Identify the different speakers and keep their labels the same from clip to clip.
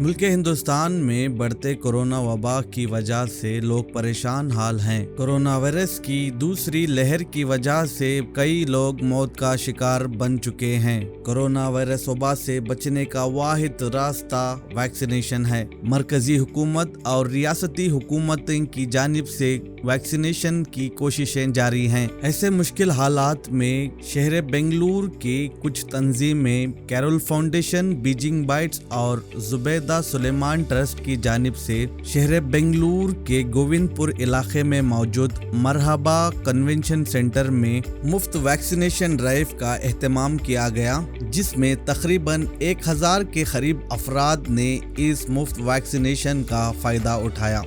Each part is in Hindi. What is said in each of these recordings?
Speaker 1: मुल्क हिंदुस्तान में बढ़ते कोरोना वबा की वजह से लोग परेशान हाल हैं। कोरोना वायरस की दूसरी लहर की वजह से कई लोग मौत का शिकार बन चुके हैं। कोरोना वायरस वबा से बचने का वाहिद रास्ता वैक्सीनेशन है। मरकजी हुकूमत और रियासती हुकूमतें की जानिब से वैक्सीनेशन की कोशिशें जारी हैं। ऐसे मुश्किल हालात में शहर बेंगलुरु के कुछ तंजीमें कैरोल फाउंडेशन, बीजिंग बाइट्स और जुबैदा सुलेमान ट्रस्ट की जानिब से शहर बेंगलुरु के गोविंदपुर इलाके में मौजूद मरहबा कन्वेंशन सेंटर में मुफ्त वैक्सीनेशन ड्राइव का एहतमाम किया गया, जिसमें तकरीबन 1000 के करीब अफराद ने इस मुफ्त वैक्सीनेशन का फ़ायदा उठाया।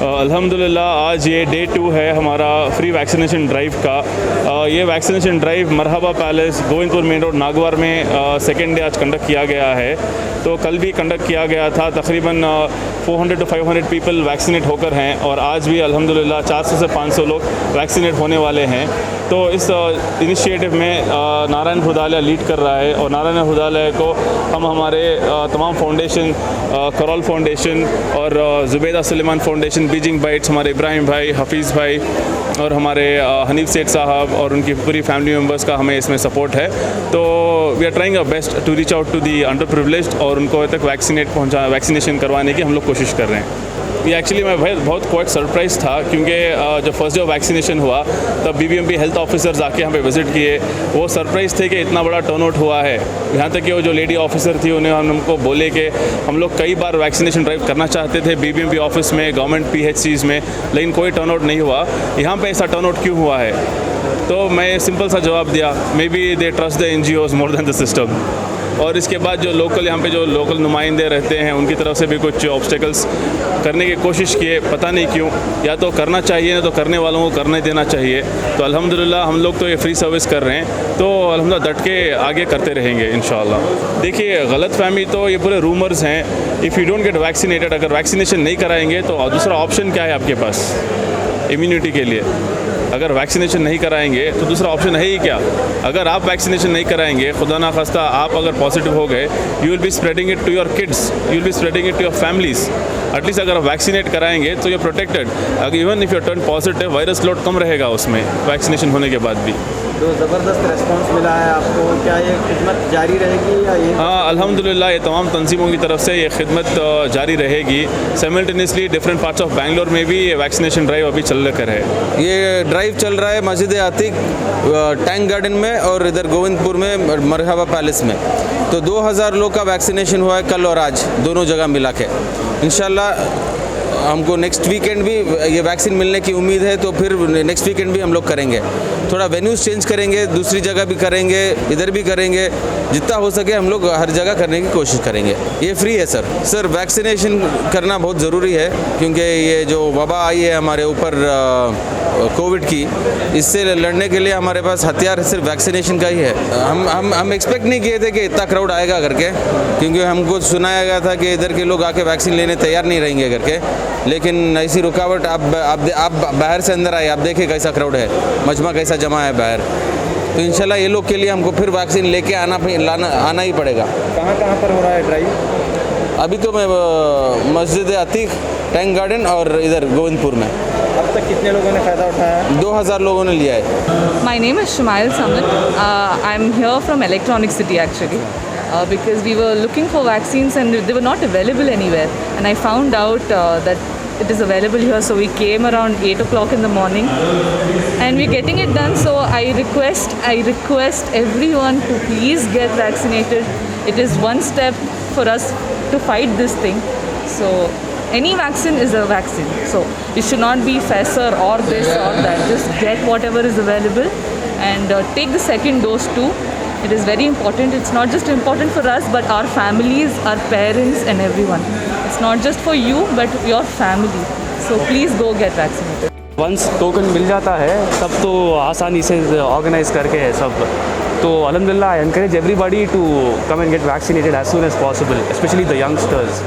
Speaker 2: अल्हम्दुलिल्लाह आज ये डे 2 है हमारा फ्री वैक्सीनेशन ड्राइव का। ये vaccination drive Marhaba palace Govindpur main road Nagawara में सेकेंड डे आज कंडक्ट किया गया है। तो कल भी कंडक्ट किया गया था। तकरीबन 400 to 500 पीपल वैक्सीनेट होकर हैं और आज भी अल्हम्दुलिल्लाह 400 से 500 लोग वैक्सीनेट होने वाले हैं। तो इस इनिशिएटिव में नारायण हृदयालय लीड कर रहा है और नारायण हृदयालय को हम हमारे तमाम फाउंडेशन, करौल फाउंडेशन और Zubaida Suleman foundation, Beijing bites, हमारे इब्राहिम भाई, हफीज़ भाई और हमारे हनीफ सेठ साहब और उनकी पूरी फैमिली मेम्बर्स का हमें इसमें सपोर्ट है। तो we are trying our best to reach out to the underprivileged और उनको तक वैक्सीनेशन करवाने की हम लोग कोशिश कर रहे हैं। ये एक्चुअली मैं बहुत क्वाइट सरप्राइज था क्योंकि जब फर्स्ट डे वैक्सीनेशन हुआ तब बीबीएमपी हेल्थ ऑफिसर्स आके यहाँ पे विज़िट किए। वो सरप्राइज थे कि इतना बड़ा टर्नआउट हुआ है। यहाँ तक कि वो जो लेडी ऑफिसर थी उन्हें हमको बोले कि हम लोग कई बार वैक्सीनेशन ड्राइव करना चाहते थे बीबीएमपी ऑफिस में, गवर्नमेंट PHCs में, लेकिन कोई टर्नआउट नहीं हुआ। यहाँ पे ऐसा टर्नआउट क्यों हुआ है? तो मैं सिंपल सा जवाब दिया, may be they trust the NGOs more than the system. और इसके बाद जो लोकल यहाँ पे जो लोकल नुमाइंदे रहते हैं उनकी तरफ से भी कुछ ऑब्स्टेकल्स करने की कोशिश किए, पता नहीं क्यों। या तो करना चाहिए ना तो करने वालों को करने देना चाहिए। तो अल्हम्दुलिल्लाह हम लोग तो ये फ्री सर्विस कर रहे हैं, तो अल्हम्दुलिल्लाह डट के आगे करते रहेंगे इंशाअल्लाह। देखिए गलतफहमी तो ये पूरे रूमर्स हैं। If you don't get vaccinated, अगर वैक्सीनेशन नहीं कराएंगे तो दूसरा ऑप्शन क्या है आपके पास इम्यूनिटी के लिए? अगर वैक्सीनेशन नहीं कराएंगे तो दूसरा ऑप्शन है ही क्या? अगर आप वैक्सीनेशन नहीं कराएंगे, खुदा ना खास्ता आप अगर पॉजिटिव हो गए, you will be spreading it to your kids, you will be spreading it to your families. At least अगर आप वैक्सीनेट कराएंगे तो ये प्रोटेक्टेड। अगर even if you turn positive, virus load कम रहेगा उसमें वैक्सीनेशन होने के बाद भी।
Speaker 3: तो ज़बरदस्त रिस्पांस मिला है आपको, क्या ये खिदमत जारी रहेगी या ये?
Speaker 2: हाँ अल्हम्दुलिल्लाह ये तमाम तंजीमों की तरफ से ये खिदमत जारी रहेगी। Simultaneously different parts of Bangalore में भी ये वैक्सीनेशन ड्राइव अभी चल कर है।
Speaker 4: ये ड्राइव चल रहा है मस्जिद आतिक, टैंक गार्डन में और इधर गोविंदपुर में मरहबा पैलेस में। तो 2000 लोग का वैक्सीनेशन हुआ है कल और आज, दोनों जगह मिला के। इंशाल्लाह हमको नेक्स्ट वीकेंड भी ये वैक्सीन मिलने की उम्मीद है, तो फिर नेक्स्ट वीकेंड भी हम लोग करेंगे। थोड़ा वेन्यूज़ चेंज करेंगे, दूसरी जगह भी करेंगे, इधर भी करेंगे। जितना हो सके हम लोग हर जगह करने की कोशिश करेंगे। ये फ्री है सर वैक्सीनेशन करना बहुत ज़रूरी है क्योंकि ये जो वबा आई है हमारे ऊपर कोविड की, इससे लड़ने के लिए हमारे पास हथियार सिर्फ वैक्सीनेशन का ही है। हम एक्सपेक्ट नहीं किए थे कि इतना क्राउड आएगा करके, क्योंकि हमको सुनाया गया था कि इधर के लोग आके वैक्सीन लेने तैयार नहीं रहेंगे करके, लेकिन ऐसी रुकावट आप बाहर से अंदर आए, आप देखिए कैसा क्राउड है, मजमा कैसा जमा है बाहर। तो इंशाल्लाह ये लोग के लिए हमको फिर वैक्सीन लेके आना ही पड़ेगा।
Speaker 3: कहाँ पर हो रहा है ड्राइव?
Speaker 4: अभी तो मैं मस्जिद अतीक, टैंक गार्डन और इधर गोविंदपुर में।
Speaker 3: अब तक कितने लोगों ने फ़ायदा उठाया?
Speaker 4: 2000 लोगों ने लिया है।
Speaker 5: My name is Shumail Samit. I'm here from Electronic City actually. Because we were looking for vaccines and they were not available anywhere, and I found out that it is available here, so we came around 8 o'clock in the morning and we're getting it done. So I request everyone to please get vaccinated. It is one step for us to fight this thing. So any vaccine is a vaccine, so it should not be Pfizer or this or that. Just get whatever is available and take the second dose too. It is very important. It's not just important for us, but our families, our parents and everyone. It's not just for you, but your family. So please go get vaccinated.
Speaker 6: Once token मिल जाता है तब तो आसानी से ऑर्गेनाइज करके है सब। तो अल्हम्दुलिल्लाह I encourage everybody to come and get vaccinated as soon as possible, specially the youngsters.